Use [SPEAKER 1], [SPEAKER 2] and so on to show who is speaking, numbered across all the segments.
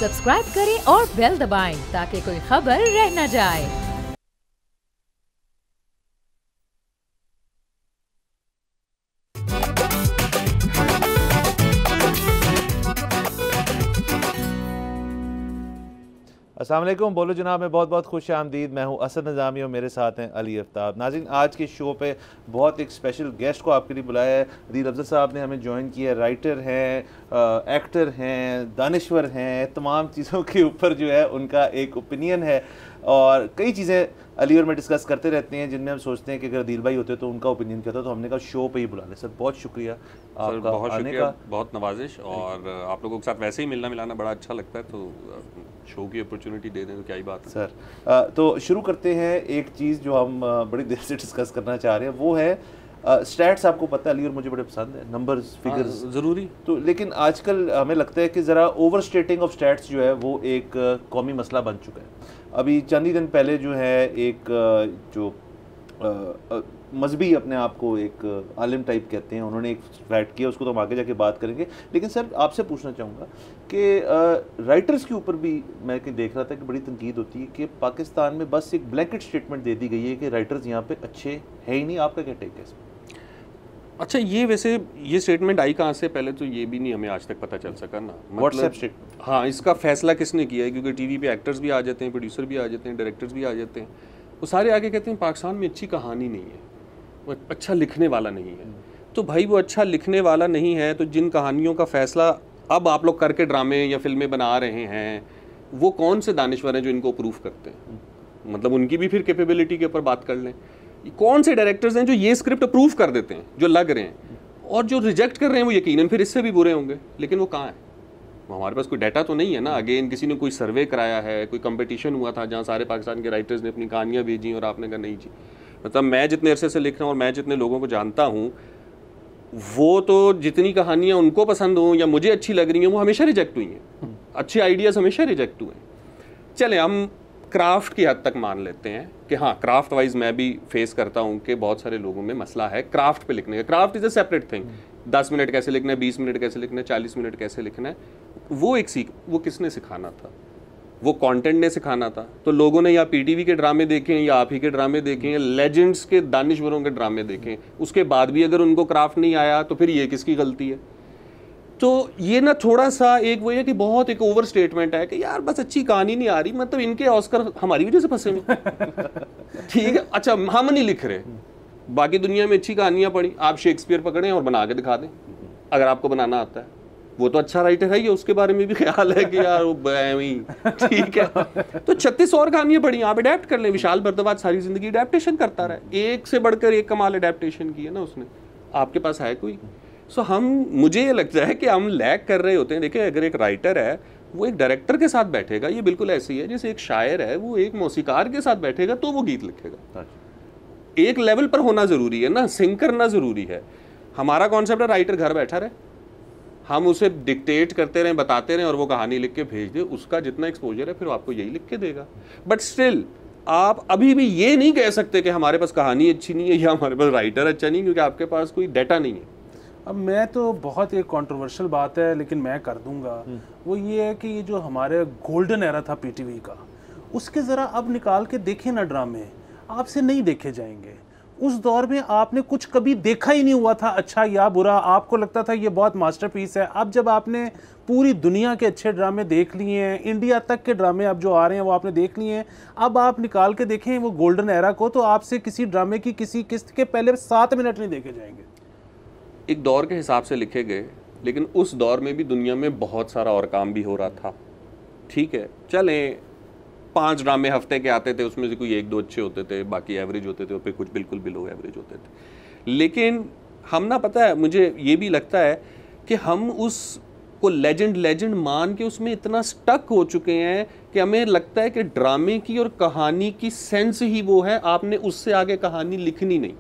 [SPEAKER 1] Subscribe करें और bell दबाएं ताकि कोई खबर रह न जाए।
[SPEAKER 2] अस्सलाम वालेकुम, बोलो जनाब में बहुत बहुत खुश आमदीद। मैं हूं असद निज़ामी और मेरे साथ हैं अली आफ्ताब। नाज़रीन, आज के शो पे बहुत एक स्पेशल गेस्ट को आपके लिए बुलाया है। अदील अफजल साहब ने हमें ज्वाइन किया। राइटर हैं, एक्टर हैं, दानिश्वर हैं, तमाम चीज़ों के ऊपर जो है उनका एक ओपिनियन है और कई चीज़ें अली और मैं डिस्कस करते रहते हैं जिनमें हम सोचते हैं कि अगर अदील भाई होते तो उनका ओपिनियन क्या था, तो हमने कहा शो पे ही बुला लें। सर बहुत शुक्रिया आपका
[SPEAKER 3] बहुत
[SPEAKER 2] आने
[SPEAKER 3] शुक्रिया,
[SPEAKER 2] का।
[SPEAKER 3] बहुत नवाजिश। और आप लोगों के साथ वैसे ही मिलना मिलाना बड़ा अच्छा लगता है, तो शो की अपॉर्चुनिटी दे दें तो क्या ही बात है।
[SPEAKER 2] सर तो शुरू करते हैं। एक चीज़ जो हम बड़ी देर से डिस्कस करना चाह रहे हैं वो है स्टैट्स। आपको पता है अली और मुझे बड़े पसंद है नंबर्स, फिगर्स
[SPEAKER 3] ज़रूरी।
[SPEAKER 2] तो लेकिन आजकल हमें लगता है कि ज़रा ओवर स्टेटिंग ऑफ स्टैट्स जो है वो एक कौमी मसला बन चुका है। अभी चंद ही दिन पहले जो है एक जो मजहबी अपने आप को एक आलिम टाइप कहते हैं, उन्होंने एक फ्लैट किया, उसको तो हम आगे जाके बात करेंगे। लेकिन सर आपसे पूछना चाहूँगा कि राइटर्स के ऊपर भी मैं कहीं देख रहा था कि बड़ी तनकीद होती है कि पाकिस्तान में बस एक ब्लैंकेट स्टेटमेंट दे दी गई है कि राइटर्स यहाँ पे अच्छे है ही नहीं। आपका क्या टेक है इसमें?
[SPEAKER 3] अच्छा, ये वैसे ये स्टेटमेंट आई कहाँ से, पहले तो ये भी नहीं हमें आज तक पता चल सका ना।
[SPEAKER 2] WhatsApp statement.
[SPEAKER 3] हाँ, इसका फैसला किसने किया है? क्योंकि टीवी पे एक्टर्स भी आ जाते हैं, प्रोड्यूसर भी आ जाते हैं, डायरेक्टर्स भी आ जाते हैं, वो सारे आगे कहते हैं पाकिस्तान में अच्छी कहानी नहीं है, वो अच्छा लिखने वाला नहीं है। तो भाई वो अच्छा लिखने वाला नहीं है तो जिन कहानियों का फैसला अब आप लोग करके ड्रामे या फिल्में बना रहे हैं, वो कौन से दानिश्वर हैं जो इनको अप्रूव करते हैं? मतलब उनकी भी फिर कैपेबिलिटी के ऊपर बात कर लें। कौन से डायरेक्टर्स हैं जो ये स्क्रिप्ट अप्रूव कर देते हैं, जो लग रहे हैं, और जो रिजेक्ट कर रहे हैं वो यकीनन फिर इससे भी बुरे होंगे। लेकिन वो कहाँ है? हमारे पास कोई डाटा तो नहीं है ना। अगेन किसी ने कोई सर्वे कराया है, कोई कंपटीशन हुआ था जहाँ सारे पाकिस्तान के राइटर्स ने अपनी कहानियाँ भेजी और आपने कहा नहीं जी। मतलब मैं जितने अरसे से लिख रहा हूँ और मैं जितने लोगों को जानता हूँ, वो तो जितनी कहानियाँ उनको पसंद हों या मुझे अच्छी लग रही हैं वो हमेशा रिजेक्ट हुई हैं। अच्छे आइडियाज़ हमेशा रिजेक्ट हुए हैं। चले हम क्राफ्ट की हद तक मान लेते हैं कि हाँ, क्राफ्ट वाइज मैं भी फेस करता हूँ कि बहुत सारे लोगों में मसला है क्राफ्ट पे लिखने का। Craft is a separate thing. 10 minute कैसे लिखना है, 20 मिनट कैसे लिखना है, 40 मिनट कैसे लिखना है, वो एक वो किसने सिखाना था? वो कंटेंट ने सिखाना था। तो लोगों ने या पीटीवी के ड्रामे देखें या आप ही के ड्रामे देखें या लेजेंड्स के दानिश्वरों के ड्रामे देखें, उसके बाद भी अगर उनको क्राफ्ट नहीं आया तो फिर ये किसकी गलती है? तो ये ना थोड़ा सा एक वो है कि बहुत एक ओवर स्टेटमेंट है कि यार बस अच्छी कहानी नहीं आ रही, मतलब इनके ऑस्कर हमारी वजह से फंसे हुए। ठीक है, अच्छा हम नहीं लिख रहे, बाकी दुनिया में अच्छी कहानियां पढ़ी, आप शेक्सपियर पकड़ें और बना के दिखा दें अगर आपको बनाना आता है। वो तो अच्छा राइटर है, ये उसके बारे में भी ख्याल है कि यार वो ठीक है। तो 36 और कहानियां पढ़ी, आप अडेप्ट कर लें। विशाल भारद्वाज सारी जिंदगी अडेप्टेशन करता रहा, एक से बढ़कर एक कमाल अडेप्टेशन की है ना उसने। आपके पास है कोई? सो मुझे ये लगता है कि हम लैग कर रहे होते हैं। देखिए, अगर एक राइटर है वो एक डायरेक्टर के साथ बैठेगा, ये बिल्कुल ऐसे ही है जैसे एक शायर है वो एक मौसीकार के साथ बैठेगा तो वो गीत लिखेगा। एक लेवल पर होना जरूरी है ना, सिंग करना जरूरी है। हमारा कॉन्सेप्ट है राइटर घर बैठा रहे, हम उसे डिक्टेट करते रहें, बताते रहें और वो कहानी लिख के भेज दे। उसका जितना एक्सपोजर है फिर आपको यही लिख के देगा। बट स्टिल आप अभी भी ये नहीं कह सकते कि हमारे पास कहानी अच्छी नहीं है या हमारे पास राइटर अच्छा नहीं, क्योंकि आपके पास कोई डाटा नहीं है।
[SPEAKER 4] अब मैं तो बहुत एक कंट्रोवर्शियल बात है लेकिन मैं कर दूंगा, वो ये है कि ये जो हमारे गोल्डन एरा था पीटीवी का, उसके ज़रा अब निकाल के देखें ना ड्रामे, आपसे नहीं देखे जाएंगे। उस दौर में आपने कुछ कभी देखा ही नहीं हुआ था अच्छा या बुरा, आपको लगता था ये बहुत मास्टरपीस है। अब जब आपने पूरी दुनिया के अच्छे ड्रामे देख लिए हैं, इंडिया तक के ड्रामे अब जो आ रहे हैं वो आपने देख लिए हैं, अब आप निकाल के देखें वो गोल्डन एरा को, तो आपसे किसी ड्रामे की किसी किस्त के पहले 7 मिनट नहीं देखे जाएंगे।
[SPEAKER 3] एक दौर के हिसाब से लिखे गए, लेकिन उस दौर में भी दुनिया में बहुत सारा और काम भी हो रहा था। ठीक है, चलें 5 ड्रामे हफ्ते के आते थे, उसमें से कोई 1-2 अच्छे होते थे, बाकी एवरेज होते थे और फिर कुछ बिल्कुल बिलो एवरेज होते थे। लेकिन हम ना, पता है मुझे ये भी लगता है कि हम उसको लेजेंड मान के उसमें इतना स्टक हो चुके हैं कि हमें लगता है कि ड्रामे की और कहानी की सेंस ही वो है, आपने उससे आगे कहानी लिखनी नहीं।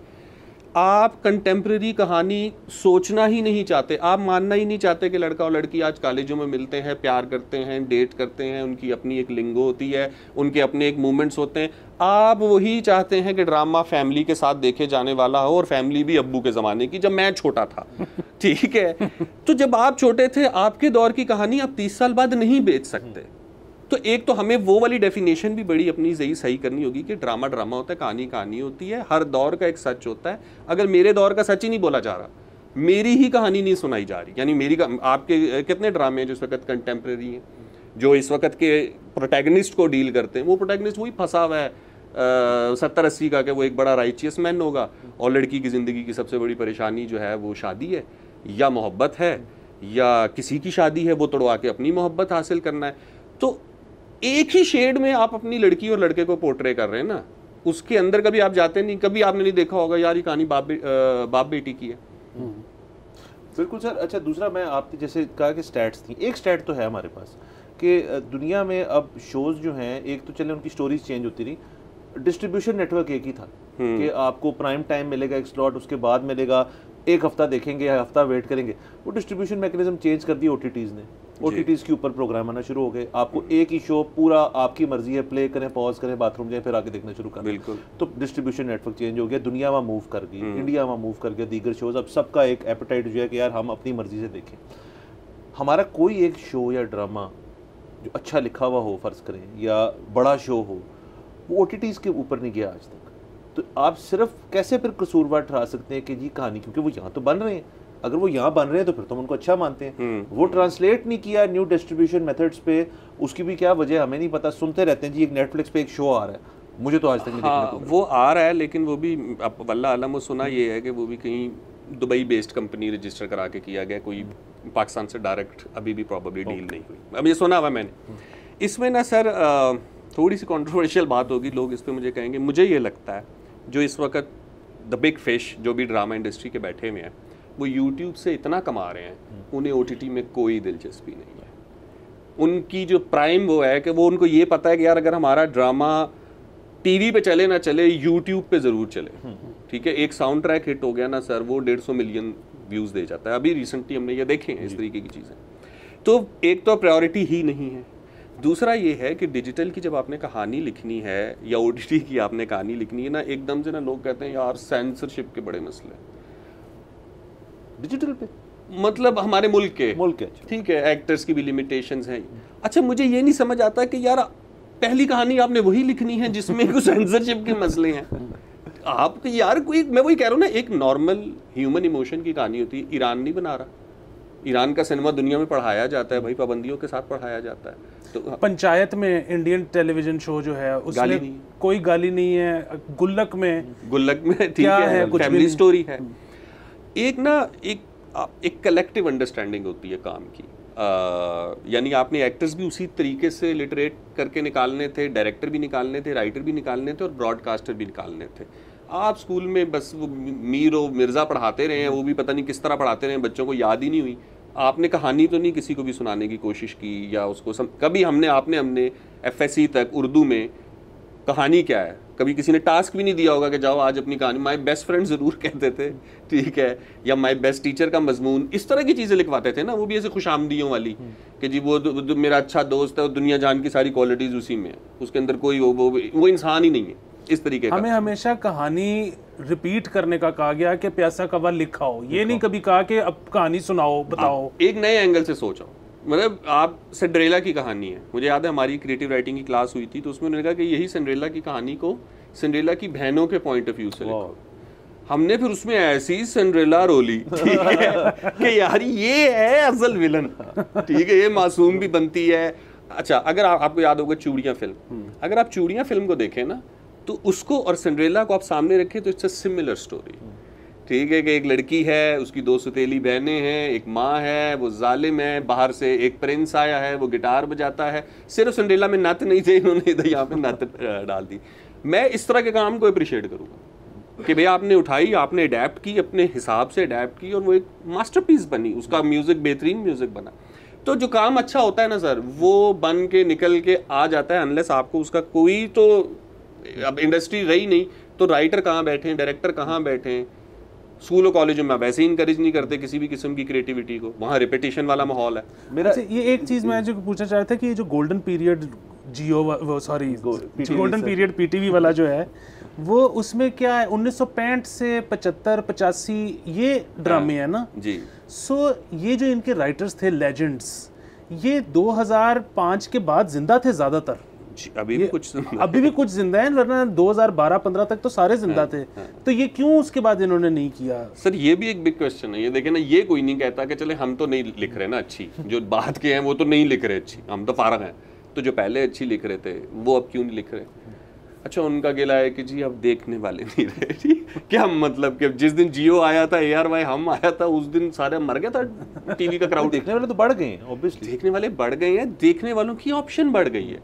[SPEAKER 3] आप कंटेम्प्रेरी कहानी सोचना ही नहीं चाहते, आप मानना ही नहीं चाहते कि लड़का और लड़की आज कॉलेजों में मिलते हैं, प्यार करते हैं, डेट करते हैं, उनकी अपनी एक लिंगो होती है, उनके अपने एक मूवमेंट्स होते हैं। आप वही चाहते हैं कि ड्रामा फैमिली के साथ देखे जाने वाला हो, और फैमिली भी अब्बू के ज़माने की, जब मैं छोटा था। ठीक है। तो जब आप छोटे थे, आपके दौर की कहानी आप 30 साल बाद नहीं बेच सकते। तो एक तो हमें वो वाली डेफिनेशन भी बड़ी अपनी सही करनी होगी कि ड्रामा ड्रामा होता है, कहानी कहानी होती है, हर दौर का एक सच होता है। अगर मेरे दौर का सच ही नहीं बोला जा रहा, मेरी ही कहानी नहीं सुनाई जा रही, यानी आपके कितने ड्रामे जो इस वक्त कंटेम्प्रेरी हैं, जो इस वक्त के प्रोटैगनिस्ट को डील करते हैं, वो प्रोटैगनिस्ट वही फंसा हुआ है 70-80 का, कि वो एक बड़ा राइचियस मैन होगा और लड़की की ज़िंदगी की सबसे बड़ी परेशानी जो है वो शादी है या मोहब्बत है या किसी की शादी है, वो तोड़वा के अपनी मोहब्बत हासिल करना है। तो एक ही शेड में आप अपनी लड़की और लड़के को पोर्ट्रे कर रहे हैं ना, उसके अंदर कभी आप जाते नहीं, कभी आपने नहीं देखा होगा यार ये कहानी बाप बेटी की है।
[SPEAKER 2] बिल्कुल सर। अच्छा, दूसरा मैं आपने जैसे कहा कि स्टैट्स थी, एक स्टैट तो है हमारे पास कि दुनिया में अब शोज जो हैं, एक तो चले उनकी स्टोरीज चेंज होती रही, डिस्ट्रीब्यूशन नेटवर्क एक ही था कि आपको प्राइम टाइम मिलेगा एक स्लॉट, उसके बाद मिलेगा, एक हफ्ता देखेंगे, हफ्ता वेट करेंगे। वो डिस्ट्रीब्यूशन मैकेनिज्म चेंज कर दिया ओटीटीज़ ने, ओटीटीज़ के ऊपर प्रोग्राम आना शुरू हो गए। आपको एक ही शो पूरा आपकी मर्जी है, प्ले करें, पॉज करें, बाथरूम जाए, फिर आके देखना शुरू करें।
[SPEAKER 3] बिल्कुल।
[SPEAKER 2] तो डिस्ट्रीब्यूशन नेटवर्क चेंज हो गया, दुनिया वहाँ मूव कर गई, इंडिया वहाँ मूव कर गया, दीगर शोज। अब सबका एक एपेटाइट जो है कि यार हम अपनी मर्जी से देखें। हमारा कोई एक शो या ड्रामा जो अच्छा लिखा हुआ हो, फ़र्ज़ करें, या बड़ा शो हो, वो ओटीटीज़ के ऊपर नहीं गया आज तक। तो आप सिर्फ कैसे फिर कसूरवार ठहरा सकते हैं कि जी कहानी, क्योंकि वो यहाँ तो बन रहे हैं, अगर वो यहाँ बन रहे हैं तो फिर तो हम उनको अच्छा मानते हैं। वो ट्रांसलेट नहीं किया न्यू डिस्ट्रीब्यूशन मेथड्स पे, उसकी भी क्या वजह हमें नहीं पता। सुनते रहते हैं जी एक नेटफ्लिक्स पे एक शो आ रहा है, मुझे तो आज तक नहीं देखने को मिला।
[SPEAKER 3] वो आ रहा है, लेकिन वो भी वल्लाह आलम, वो सुना ये है कि वो भी कहीं दुबई बेस्ड कंपनी रजिस्टर करा के किया गया, कोई पाकिस्तान से डायरेक्ट अभी भी प्रॉबेबली डील नहीं हुई। अब ये सुना हुआ मैंने। इसमें ना सर थोड़ी सी कंट्रोवर्शियल बात होगी, लोग इस पर मुझे कहेंगे। मुझे ये लगता है जो इस वक्त द बिग फिश जो भी ड्रामा इंडस्ट्री के बैठे हुए हैं, वो यूट्यूब से इतना कमा रहे हैं, उन्हें ओटीटी में कोई दिलचस्पी नहीं है। उनकी जो प्राइम वो है कि वो उनको ये पता है कि यार अगर हमारा ड्रामा टीवी पे चले ना चले, यूट्यूब पे ज़रूर चले। ठीक है, एक साउंड ट्रैक हिट हो गया ना सर, वो 150 मिलियन व्यूज़ दे जाता है। अभी रिसेंटली हमने ये देखे हैं इस तरीके की चीज़ें। तो एक तो प्रायोरिटी ही नहीं है। दूसरा ये है कि डिजिटल की जब आपने कहानी लिखनी है या ओटीटी की आपने कहानी लिखनी है ना, एकदम से ना लोग कहते हैं यार सेंसरशिप के बड़े मसले
[SPEAKER 2] डिजिटल पे,
[SPEAKER 3] मतलब हमारे मुल्क के ठीक है, एक्टर्स की भी लिमिटेशंस हैं। अच्छा, मुझे ये नहीं समझ आता कि यार पहली कहानी आपने वही लिखनी है जिसमें कुछ सेंसरशिप के मसले हैं। आप यार कोई, मैं वही कह रहा हूँ ना, एक नॉर्मल ह्यूमन इमोशन की कहानी होती है। ईरान नहीं बना रहा, ईरान का सिनेमा दुनिया में पढ़ाया जाता है भाई, पाबंदियों के साथ पढ़ाया जाता है। तो
[SPEAKER 4] पंचायत में इंडियन टेलीविजन शो जो है उसमें कोई गाली नहीं है। गुल्लक में
[SPEAKER 3] ठीक है, फैमिली स्टोरी है। एक ना एक कलेक्टिव अंडरस्टैंडिंग होती है काम की। यानी आपने एक्टर्स भी उसी तरीके से लिटरेट करके निकालने थे, डायरेक्टर भी निकालने थे, राइटर भी निकालने थे और ब्रॉडकास्टर भी निकालने थे। आप स्कूल में बस वो मीर और मिर्ज़ा पढ़ाते रहे हैं, वो भी पता नहीं किस तरह पढ़ाते रहे हैं, बच्चों को याद ही नहीं हुई। आपने कहानी तो नहीं किसी को भी सुनाने की कोशिश की या उसको कभी हमने FSC तक उर्दू में कहानी क्या है, कभी किसी ने टास्क भी नहीं दिया होगा कि जाओ आज अपनी कहानी। माय बेस्ट फ्रेंड ज़रूर कहते थे, ठीक है, या माय बेस्ट टीचर का मजमून, इस तरह की चीज़ें लिखवाते थे ना, वो भी ऐसे खुशामदियों वाली कि जी वो मेरा अच्छा दोस्त है और दुनिया जान की सारी क्वालिटीज़ उसी में है, उसके अंदर कोई वो इंसान ही नहीं है। इस तरीके का
[SPEAKER 4] हमें हमेशा कहानी रिपीट करने का कहा गया कि प्यासा कव्वा लिखाओ, ये नहीं कभी कहा कि अब कहानी सुनाओ, बताओ।
[SPEAKER 3] एक नए एंगल से सोचो। मतलब आप सिंड्रेला की कहानी है, मुझे याद है हमारी क्रिएटिव राइटिंग की क्लास हुई थी, तो उसमें उन्होंने कहा कि यही सिंड्रेला की कहानी को सिंड्रेला की बहनों के पॉइंट ऑफ व्यू से लिखो। हमने फिर उसमें ऐसी सिंड्रेला रोली, ठीक है, कि यार ये है असल विलन, ठीक है, ये मासूम भी बनती है। अच्छा, अगर आपको याद होगा चूड़ियाँ फिल्म, अगर आप चूड़ियाँ फिल्म को देखें ना, तो उसको और सिंड्रेला को आप सामने रखें तो इट्स अ सिमिलर स्टोरी। ठीक है, कि एक लड़की है, उसकी 2 सौतेली बहनें हैं, एक माँ है, वो जालिम है, बाहर से एक प्रिंस आया है, वो गिटार बजाता है। सिर्फ सिंड्रेला में नत नहीं थे, इन्होंने इधर यहाँ पे नत डाल दी। मैं इस तरह के काम को अप्रिशिएट करूँगा कि भाई आपने उठाई, आपने अडेप्ट की, अपने हिसाब से अडेप्ट की और वो एक मास्टरपीस बनी, उसका म्यूज़िक बेहतरीन म्यूज़िक बना। तो जो काम अच्छा होता है ना सर, वो बन के निकल के आ जाता है, अनलेस आपको उसका कोई, तो अब इंडस्ट्री रही नहीं तो राइटर कहाँ बैठे हैं, डायरेक्टर कहाँ बैठे हैं। स्कूल और कॉलेजों में वैसे ही इंकरेज नहीं करते किसी भी किस्म की क्रिएटिविटी को, वहाँ रिपीटिशन वाला माहौल है।
[SPEAKER 4] मेरा ये एक चीज़ मैं जो पूछना चाह रहा था कि ये जो golden period golden period PTV वाला जो है, वो उसमें क्या है 1965 से 75-85 ये ड्रामे है ना
[SPEAKER 3] जी।
[SPEAKER 4] सो ये जो इनके राइटर्स थे लेजेंड्स, ये 2005 के बाद जिंदा थे ज्यादातर।
[SPEAKER 3] अभी भी कुछ
[SPEAKER 4] अभी भी कुछ जिंदा है, वरना 2012-15 तक तो सारे जिंदा थे। तो ये क्यों उसके बाद इन्होंने नहीं किया?
[SPEAKER 3] सर ये भी एक बिग क्वेश्चन है। ये देखे ना, ये कोई नहीं कहता कि चले हम तो नहीं लिख रहे ना अच्छी, जो बाद के हैं वो तो नहीं लिख रहे अच्छी, हम तो फारग हैं, तो जो पहले अच्छी लिख रहे थे वो अब क्यों नहीं लिख रहे? अच्छा, उनका गिला है कि जी अब देखने वाले नहीं रहे जी। क्या मतलब कि जिस दिन जियो आया था, ARY हम आया था, उस दिन सारे मर गया था टीवी का क्राउड।
[SPEAKER 2] देखने वाले तो बढ़ गए हैं ऑब्वियसली,
[SPEAKER 3] देखने वाले बढ़ गए हैं, देखने वालों की ऑप्शन बढ़ गई है।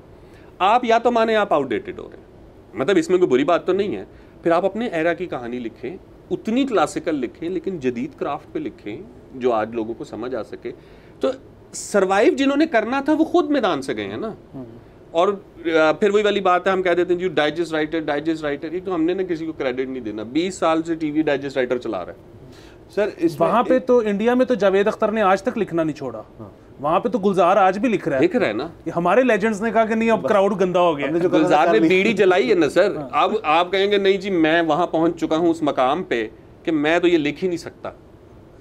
[SPEAKER 3] आप या तो माने आप आउटडेटेड हो रहे हैं, मतलब इसमें कोई बुरी बात तो नहीं है, फिर आप अपने एरा की कहानी लिखें, उतनी क्लासिकल लिखें लेकिन जदीद क्राफ्ट पे लिखें जो आज लोगों को समझ आ सके। तो सरवाइव जिन्होंने करना था वो खुद मैदान से गए हैं ना। और फिर वही वाली बात है, हम कह देते हैं जी डाइजेस्ट राइटर, एक तो हमने ना किसी को क्रेडिट नहीं देना। 20 साल से टीवी डाइजेस्ट राइटर चला रहा है
[SPEAKER 2] सर।
[SPEAKER 4] वहां पे तो इंडिया में तो जावेद अख्तर ने आज तक लिखना नहीं छोड़ा। वहां पे तो गुलजार आज भी लिख रहा है ना। हमारे लेजेंड्स ने कहा कि नहीं अब क्राउड गंदा हो गया।
[SPEAKER 3] गुलजार ने बीड़ी जलाई है ना सर। अब आप कहेंगे नहीं जी मैं वहां पहुंच चुका हूं उस मकाम पे कि मैं तो ये लिख ही नहीं सकता,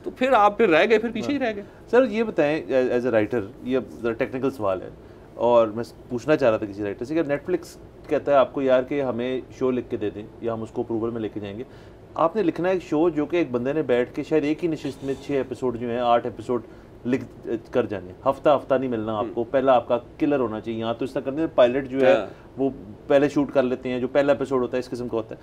[SPEAKER 3] तो फिर आप फिर रह गए, फिर पीछे ही रह गए।
[SPEAKER 2] सर ये बताएं एज ए राइटर, ये ज़रा टेक्निकल सवाल है और मैं पूछना चाह रहा था किसी राइटर से कि नेटफ्लिक्स कहता है आपको यार कि हमें शो लिख के दे दें या हम उसको अप्रूवल में लेके जाएंगे, आपने लिखना है एक शो जो कि एक बंदे ने बैठ के शायद एक ही नशिस्त में 6 एपिसोड जो हैं 8 एपिसोड लिख कर जाने, हफ्ता नहीं मिलना आपको, पहला आपका किलर होना चाहिए। यहाँ तो इस तरह करने पायलट जो है वो पहले शूट कर लेते हैं, जो पहला एपिसोड होता है इस किस्म का होता है।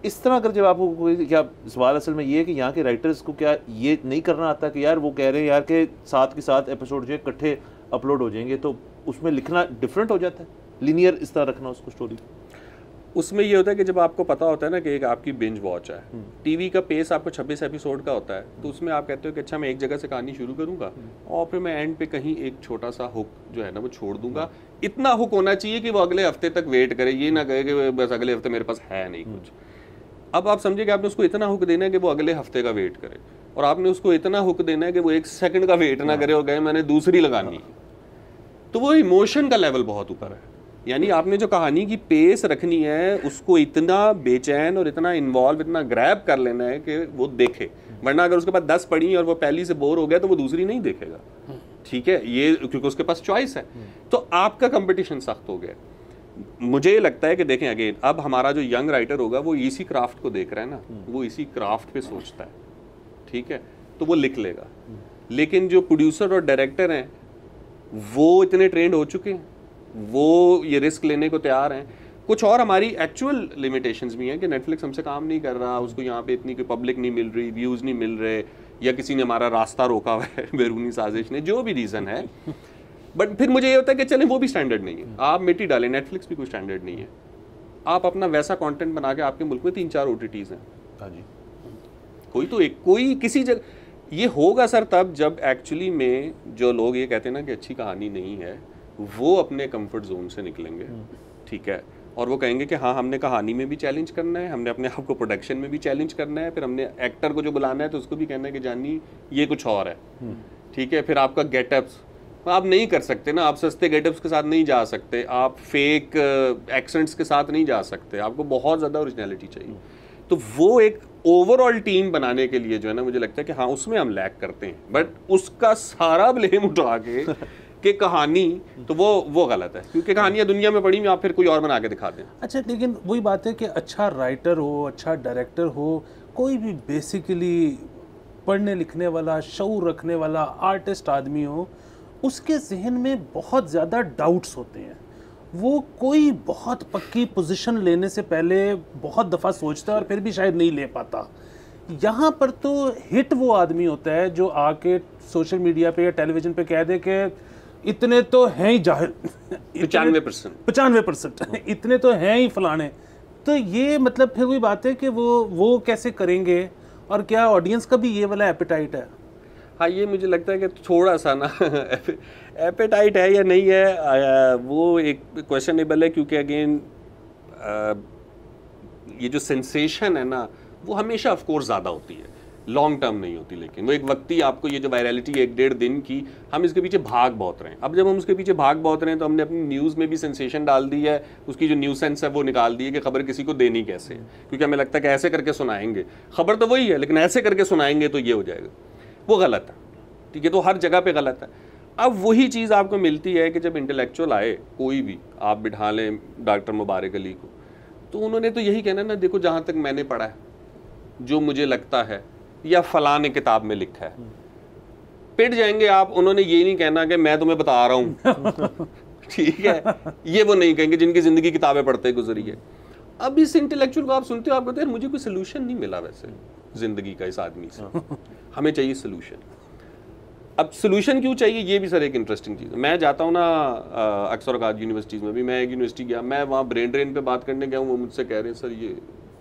[SPEAKER 2] इस तरह अगर जब आपको कोई, क्या सवाल असल में ये है कि यहाँ के राइटर्स को क्या ये नहीं करना आता कि यार वो कह रहे हैं यार के साथ के साथ एपिसोड जो है इकट्ठे अपलोड हो जाएंगे, तो उसमें लिखना डिफरेंट हो जाता है, लीनियर इस तरह रखना उसको स्टोरी।
[SPEAKER 3] उसमें ये होता है कि जब आपको पता होता है ना कि एक आपकी बिंज वॉच है, टीवी का पेस आपको 26 एपिसोड का होता है, तो उसमें आप कहते हो कि अच्छा मैं एक जगह से कहानी शुरू करूंगा और फिर मैं एंड पे कहीं एक छोटा सा हुक जो है ना वो छोड़ दूंगा। इतना हुक होना चाहिए कि वो अगले हफ्ते तक वेट करे, ये ना कहे कि बस अगले हफ्ते मेरे पास है नहीं कुछ। अब आप समझे कि आपने उसको इतना हुक देना है कि वो अगले हफ्ते का वेट करे, और आपने उसको इतना हुक देना है कि वो 1 सेकंड का वेट ना करे और कहे मैंने दूसरी लगानी। तो वो इमोशन का लेवल बहुत ऊपर है। यानी आपने जो कहानी की पेस रखनी है उसको इतना बेचैन और इतना इन्वॉल्व, इतना ग्रैब कर लेना है कि वो देखे, वरना अगर उसके पास 10 पढ़ी और वो पहली से बोर हो गया तो वो दूसरी नहीं देखेगा। ठीक है, ये क्योंकि उसके पास चॉइस है। तो आपका कंपटीशन सख्त हो गया। मुझे ये लगता है कि देखें अगेन, अब हमारा जो यंग राइटर होगा वो इसी क्राफ्ट को देख रहा है ना, वो इसी क्राफ्ट पे सोचता है, ठीक है, तो वो लिख लेगा। लेकिन जो प्रोड्यूसर और डायरेक्टर हैं वो इतने ट्रेंड हो चुके हैं, वो ये रिस्क लेने को तैयार हैं। कुछ और हमारी एक्चुअल लिमिटेशंस भी हैं कि नेटफ्लिक्स हमसे काम नहीं कर रहा, उसको यहाँ पे इतनी कोई पब्लिक नहीं मिल रही, व्यूज़ नहीं मिल रहे, या किसी ने हमारा रास्ता रोका हुआ है बैरूनी साजिश ने, जो भी रीज़न है। बट फिर मुझे ये होता है कि चलें वो भी स्टैंडर्ड नहीं है, आप मिट्टी डालें, नेटफ्लिक्स भी कोई स्टैंडर्ड नहीं है। आप अपना वैसा कंटेंट बना के, आपके मुल्क में 3-4 OTTs हैं।
[SPEAKER 2] हाँ जी,
[SPEAKER 3] कोई किसी जगह ये होगा सर तब जब एक्चुअली में जो लोग ये कहते हैं ना कि अच्छी कहानी नहीं है, वो अपने कंफर्ट जोन से निकलेंगे, ठीक है, और वो कहेंगे कि हाँ हमने कहानी में भी चैलेंज करना है, हमने अपने आप को प्रोडक्शन में भी चैलेंज करना है, फिर हमने एक्टर को जो बुलाना है तो उसको भी कहना है कि जानी ये कुछ और है, ठीक है। फिर आपका गेटअप्स आप नहीं कर सकते ना, आप सस्ते गेटअप्स के साथ नहीं जा सकते, आप फेक एक्सेंट्स के साथ नहीं जा सकते, आपको बहुत ज़्यादा ओरिजिनलिटी चाहिए। तो वो एक ओवरऑल टीम बनाने के लिए जो है ना, मुझे लगता है कि हाँ उसमें हम लैक करते हैं, बट उसका सारा ब्लेम उठा के कि कहानी, तो वो गलत है, क्योंकि कहानियाँ दुनिया में पड़ी हुई, आप फिर कोई और बना के दिखा दें।
[SPEAKER 4] अच्छा, लेकिन वही बात है कि अच्छा राइटर हो, अच्छा डायरेक्टर हो, कोई भी बेसिकली पढ़ने लिखने वाला, शऊर रखने वाला आर्टिस्ट आदमी हो, उसके जहन में बहुत ज़्यादा डाउट्स होते हैं। वो कोई बहुत पक्की पोजीशन लेने से पहले बहुत दफ़ा सोचता है और फिर भी शायद नहीं ले पाता। यहाँ पर तो हिट वो आदमी होता है जो आके सोशल मीडिया पे या टेलीविज़न पे कह दे कि इतने तो हैं ही जाहिर 95% इतने तो हैं ही फलाने। तो ये मतलब फिर वही बात है कि वो कैसे करेंगे, और क्या ऑडियंस का भी ये वाला एपेटाइट है?
[SPEAKER 3] हाँ, ये मुझे लगता है कि थोड़ा सा ना एपेटाइट है या नहीं है, वो एक क्वेश्चनेबल है, क्योंकि अगेन ये जो सेंसेशन है ना वो हमेशा ऑफ कोर्स ज़्यादा होती है। लॉन्ग टर्म नहीं होती, लेकिन वो एक वक्ती आपको ये जो वायरलिटी 1-1.5 दिन की, हम इसके पीछे भाग बहुत रहे हैं। अब जब हम उसके पीछे भाग बहुत रहे हैं तो हमने अपनी न्यूज़ में भी सेंसेशन डाल दी है, उसकी जो न्यूज़ सेंस है वो निकाल दी है कि खबर किसी को देनी कैसे है, क्योंकि हमें लगता है कि ऐसे करके सुनाएंगे, खबर तो वही है लेकिन ऐसे करके सुनाएंगे तो ये हो जाएगा, वो गलत है, ठीक है, तो हर जगह पर गलत है। अब वही चीज़ आपको मिलती है कि जब इंटेलेक्चुअल आए, कोई भी आप बिठा लें डॉक्टर मुबारक अली को, तो उन्होंने तो यही कहना ना, देखो जहाँ तक मैंने पढ़ा है, जो मुझे लगता है, या फलां ने किताब में लिखा है, पिट जाएंगे आप। उन्होंने ये नहीं कहना कि मैं तुम्हें बता रहा हूँ ठीक है, ये वो नहीं कहेंगे जिनकी ज़िंदगी किताबें पढ़ते गुजरी है। अब इस इंटेलेक्चुअल को आप सुनते हो, आप कहते हैं मुझे कोई सोल्यूशन नहीं मिला वैसे ज़िंदगी का इस आदमी से, हमें चाहिए सोल्यूशन। अब सोल्यूशन क्यों चाहिए, ये भी सर एक इंटरेस्टिंग चीज़ है। मैं जाता हूँ ना अक्सर औकात यूनिवर्सिटीज़ में भी, मैं एक यूनिवर्सिटी गया, मैं वहाँ ब्रेन ड्रेन पे बात करने गया हूँ, वो मुझसे कह रहे हैं सर ये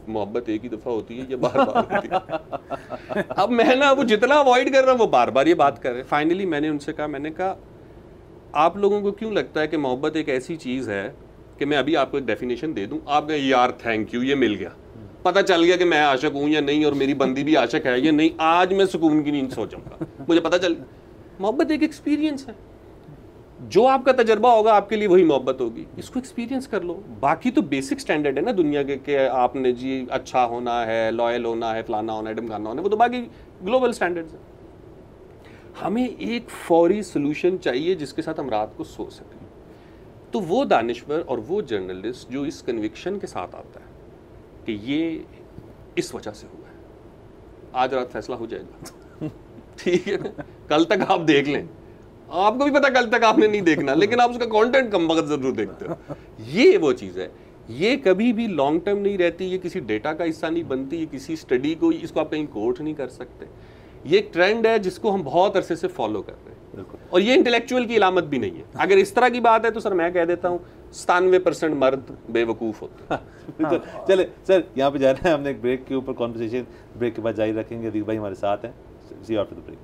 [SPEAKER 3] मोहब्बत एक ही दफ़ा होती है, ये बार बार होती है अब मैं ना वो जितना अवॉइड कर रहा हूँ वो बार बार ये बात कर रहे हैं। फाइनली मैंने उनसे कहा, मैंने कहा आप लोगों को क्यों लगता है कि मोहब्बत एक ऐसी चीज़ है कि मैं अभी आपको एक डेफिनेशन दे दूँ, आप कहें यार थैंक यू, ये मिल गया, पता चल गया कि मैं आशिक हूँ या नहीं, और मेरी बंदी भी आशिक है या नहीं, आज मैं सुकून की नींद सो जाऊँगा, मुझे पता चल। मोहब्बत एक एक्सपीरियंस है, जो आपका तजर्बा होगा आपके लिए वही मोहब्बत होगी, इसको एक्सपीरियंस कर लो। बाकी तो बेसिक स्टैंडर्ड है ना दुनिया के आपने जी अच्छा होना है, लॉयल होना है, फलाना होना है, ढमकाना होना है, वो तो बाकी ग्लोबल स्टैंडर्ड्स हैं। हमें एक फौरी सोल्यूशन चाहिए जिसके साथ हम रात को सो सकें। तो वो दानिश्वर और वो जर्नलिस्ट जो इस कन्विक्शन के साथ आता है कि ये इस वजह से हुआ है, आज रात फैसला हो जाएगा ठीक है, कल तक आप देख लें, आपको भी पता कल तक आपने नहीं देखना, लेकिन आप उसका कंटेंट कम वक्त जरूर देखते हो। ये वो चीज़ है, ये कभी भी लॉन्ग टर्म नहीं रहती, ये किसी डेटा का हिस्सा नहीं बनती, ये किसी स्टडी को, इसको आप कहीं कोट नहीं कर सकते। ये एक ट्रेंड है जिसको हम बहुत अरसे से फॉलो कर रहे हैं, और ये इंटेलेक्चुअल की इलामत भी नहीं है। अगर इस तरह की बात है तो सर मैं कह देता हूँ 97% मर्द बेवकूफ़ होते हैं।
[SPEAKER 2] चले सर, यहाँ पे जा रहे हैं, हमने एक ब्रेक के ऊपर कॉन्वर्सेशन, ब्रेक के बाद जारी रखेंगे। अदीक भाई हमारे साथ हैं, see after the break.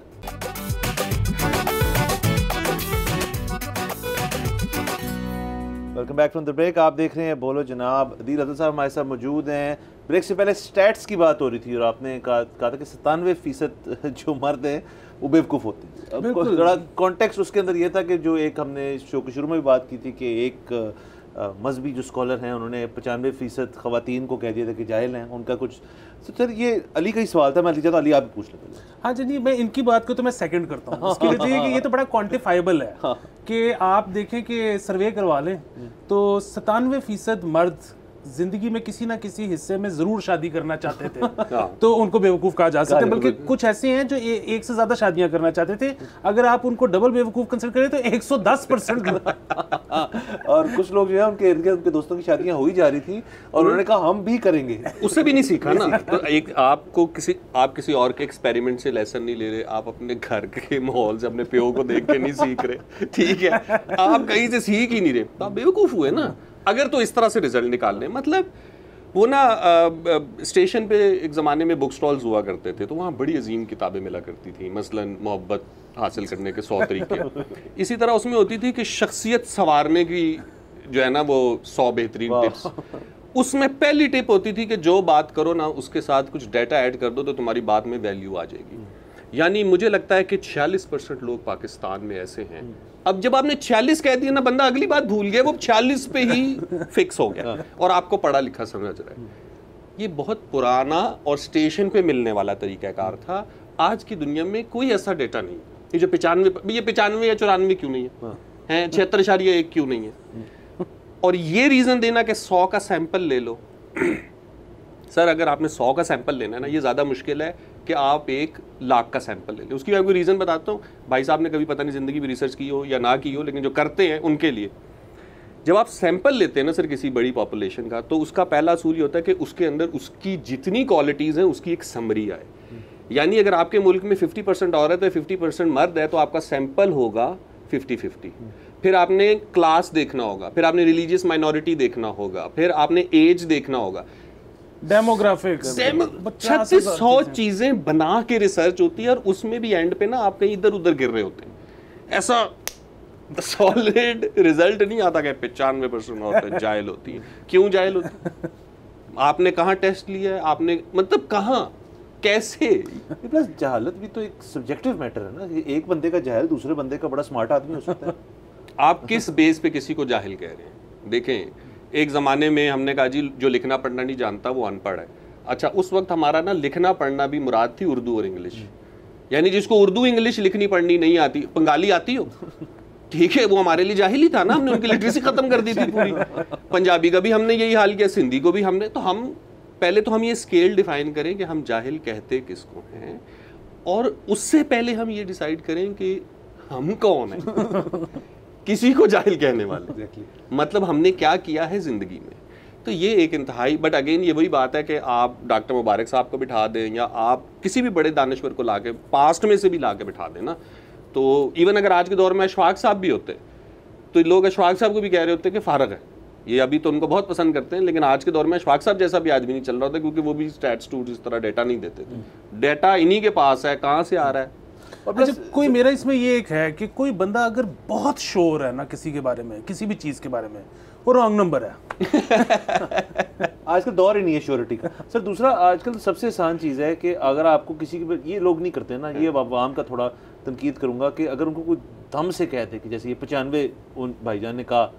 [SPEAKER 2] Welcome back from the break. आप देख रहे हैं बोलो जनाब। अदील अदल साहब हमारे साथ मौजूद हैं। ब्रेक से पहले स्टैट्स की बात हो रही थी और आपने कहा था कि 97% जो मर्द हैं वो बेवकूफ़ होते हैं। अब थोड़ा कॉन्टेक्स्ट उसके अंदर ये था कि जो एक हमने शो के शुरू में भी बात की थी कि एक मजहबी जो स्कॉलर हैं उन्होंने 95% ख़वातीन को कह दिया था कि जाहिल हैं, उनका कुछ। तो सर ये अली का ही सवाल था, मैं अली चाहता अली आप पूछ लेते हैं।
[SPEAKER 4] हाँ जी, मैं इनकी बात को तो मैं सेकंड करता हूँ। इसकी वजह ये कि ये तो बड़ा क्वांटिफाइबल है कि आप देखें कि सर्वे करवा लें तो 97% मर्द जिंदगी में किसी ना किसी हिस्से में जरूर शादी करना चाहते थे तो उनको बेवकूफ कहा जा सकता है। बल्कि कुछ ऐसे हैं जो एक से ज्यादा शादियां करना चाहते थे, अगर आप उनको डबल बेवकूफ कंसिडर करें तो 110%।
[SPEAKER 2] और कुछ लोग जो है उनके इर्द गिर्द उनके दोस्तों की शादियां हो ही जा रही थी और उन्होंने कहा हम भी करेंगे,
[SPEAKER 3] उससे भी नहीं सीखा ना। तो एक आपको आप किसी और के एक्सपेरिमेंट से लेसन नहीं ले रहे, आप अपने घर के माहौल से अपने प्यो को देख के नहीं सीख रहे, ठीक है, आप कहीं से सीख ही नहीं रहे, तो आप बेवकूफ हुए ना अगर तो इस तरह से रिजल्ट निकालने। मतलब वो ना स्टेशन पे एक ज़माने में बुक स्टॉल्स हुआ करते थे तो वहाँ बड़ी अजीम किताबें मिला करती थी, मसलन मोहब्बत हासिल करने के 100 तरीके। इसी तरह उसमें होती थी कि शख्सियत संवारने की जो है ना वो 100 बेहतरीन टिप्स। उसमें पहली टिप होती थी कि जो बात करो ना उसके साथ कुछ डाटा ऐड कर दो तो तुम्हारी बात में वैल्यू आ जाएगी। यानी मुझे लगता है कि 46% लोग पाकिस्तान में ऐसे हैं। अब जब आपने 46 कह दिया ना, बंदा अगली बात भूल गया, वो 46 पे ही फिक्स हो गया और आपको पढ़ा लिखा समझ रहा है। ये बहुत पुराना और स्टेशन पे मिलने वाला तरीकाकार था। आज की दुनिया में कोई ऐसा डेटा नहीं। ये जो 95 या 94 क्यों नहीं है, 76.1 क्यों नहीं है? और ये रीज़न देना कि 100 का सैंपल ले लो सर, अगर आपने 100 का सैंपल लेना है ना, ये ज़्यादा मुश्किल है कि आप 1 लाख का सैंपल ले लें। उसकी मैं आपको रीज़न बताता हूँ। भाई साहब ने कभी पता नहीं ज़िंदगी में रिसर्च की हो या ना की हो, लेकिन जो करते हैं उनके लिए जब आप सैंपल लेते हैं ना सर किसी बड़ी पॉपुलेशन का, तो उसका पहला असूल ये होता है कि उसके अंदर उसकी जितनी क्वालिटीज़ हैं उसकी एक समरी आए। यानी अगर आपके मुल्क में 50% औरत है 50% मर्द है तो आपका सैंपल होगा 50-50। फिर आपने क्लास देखना होगा, फिर आपने रिलीजियस माइनॉरिटी देखना होगा, फिर आपने एज देखना होगा,
[SPEAKER 4] डेमोग्राफिक
[SPEAKER 3] 3600 चीजें बना के रिसर्च होती है और उसमें भी एंड पे ना आप कहीं इधर उधर गिर रहे होते हैं। ऐसा सॉलिड रिजल्ट नहीं आता कि 95% औरतें जाहिल होती है। क्यों जाहिल होती है? आपने कहाँ टेस्ट लिया है, आपने मतलब कहाँ? कैसे?
[SPEAKER 2] प्लस जहालत भी तो एक सब्जेक्टिव मैटर है ना, कि एक बंदे का जाहिल दूसरे बंदे का बड़ा स्मार्ट आदमी हो सकता है।
[SPEAKER 3] आप किस बेस पे किसी को जाहिल कह रहे हैं? देखें, एक ज़माने में हमने कहा जी जो लिखना पढ़ना नहीं जानता वो अनपढ़ है। अच्छा, उस वक्त हमारा ना लिखना पढ़ना भी मुराद थी उर्दू और इंग्लिश, यानी जिसको उर्दू इंग्लिश लिखनी पढ़नी नहीं आती, बंगाली आती हो, ठीक है, वो हमारे लिए जाहिल ही था ना, हमने उनकी लिटरेसी खत्म कर दी थी पूरी। पंजाबी का भी हमने यही हाल किया, सिंधी को भी हमने। तो हम पहले तो हम ये स्केल डिफाइन करें कि हम जाहिल कहते किसको हैं, और उससे पहले हम ये डिसाइड करें कि हम कौन हैं किसी को जाहिल कहने वाले। मतलब हमने क्या किया है जिंदगी में। तो ये एक इंतहाई, बट अगेन ये वही बात है कि आप डॉक्टर मुबारक साहब को बिठा दें या आप किसी भी बड़े दानश्वर को लाके पास्ट में से भी लाके बिठा दें ना, तो इवन अगर आज के दौर में अशफाक साहब भी होते तो लोग अशफाक साहब को भी कह रहे होते कि फारग है, ये अभी तो उनको बहुत पसंद करते हैं, लेकिन आज के दौर में अशफाक साहब जैसा भी आदमी नहीं चल रहा होता, क्योंकि वो भी स्टैट्स टूट इस तरह डेटा नहीं देते थे। डेटा इन्हीं के पास है, कहाँ से आ रहा है।
[SPEAKER 4] और अच्छा, कोई मेरा इसमें ये एक है कि कोई बंदा अगर बहुत श्योर है ना किसी के बारे में, किसी भी चीज़ के बारे में, वो रॉन्ग नंबर है।
[SPEAKER 2] आजकल दौर ही नहीं है श्योरिटी का। सर दूसरा, आजकल सबसे आसान चीज़ है कि अगर आपको किसी के, ये लोग नहीं करते ना, ये आवाम का थोड़ा तनकीद करूँगा, कि अगर उनको कोई दम से कहते कि जैसे ये 95 उन भाईजान ने कहा,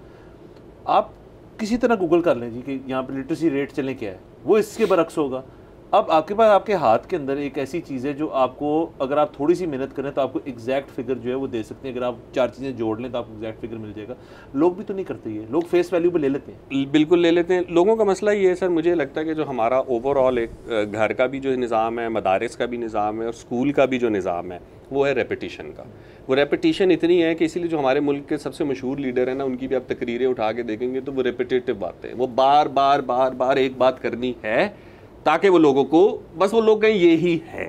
[SPEAKER 2] आप किसी तरह गूगल कर लें जी कि यहाँ पर लिटरेसी रेट चलें क्या है, वो इसके बरक्स होगा। अब आपके पास आपके हाथ के अंदर एक ऐसी चीज़ है जो आपको, अगर आप थोड़ी सी मेहनत करें तो आपको एग्जैक्ट फिगर जो है वो दे सकते हैं। अगर आप 4 चीज़ें जोड़ लें तो आपको एग्जैक्ट फिगर मिल जाएगा। लोग भी तो नहीं करते, ये लोग फेस वैल्यू पे ले लेते हैं।
[SPEAKER 3] बिल्कुल ले लेते हैं। लोगों का मसला ये है सर, मुझे लगता है कि जो हमारा ओवरऑल एक घर का भी जो निज़ाम है, मदारिस का भी निज़ाम है और स्कूल का भी जो निज़ाम है, वो है रेपिटिशन का। वो रेपिटिशन इतनी है कि इसीलिए जो हमारे मुल्क के सबसे मशहूर लीडर हैं ना, उनकी भी आप तकरीरें उठा के देखेंगे तो वो रेपिटेटिव बातें हैं। वो बार बार बार बार एक बात करनी है ताकि वो लोगों को, बस वो लोग कहें ये ही है।